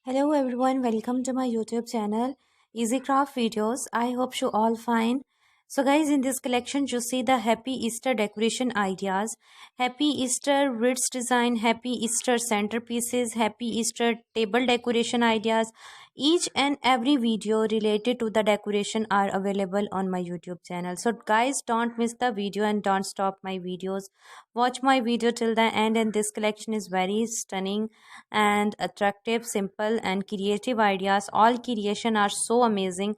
Hello everyone, welcome to my YouTube channel Easy Craft Videos. I hope you all fine. So guys, in this collection you see the Happy Easter decoration ideas. Happy Easter wreaths design, Happy Easter centerpieces, Happy Easter table decoration ideas. Each and every video related to the decoration are available on my YouTube channel. So guys, don't miss the video and don't stop my videos. Watch my video till the end, and this collection is very stunning and attractive, simple and creative ideas. All creation are so amazing.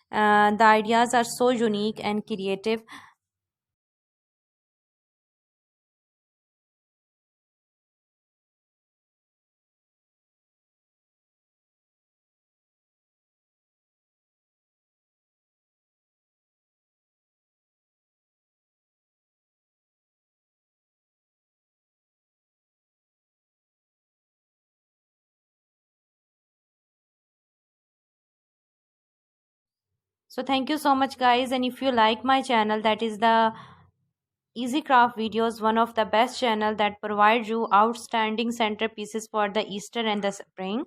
The ideas are so unique and creative. So thank you so much guys, and if you like my channel, that is the Easy Craft Videos, one of the best channel that provides you outstanding centerpieces for the Easter and the spring,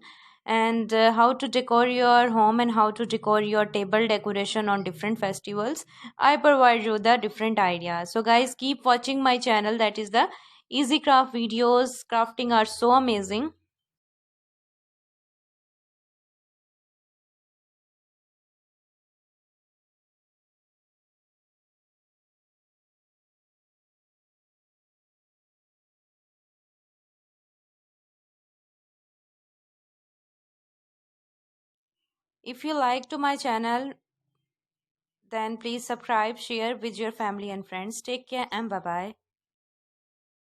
and how to decor your home and how to decor your table decoration on different festivals. I provide you the different ideas. So guys, keep watching my channel, that is the Easy Craft Videos. Crafting are so amazing. If you like to my channel, then please subscribe, share with your family and friends. Take care and bye bye.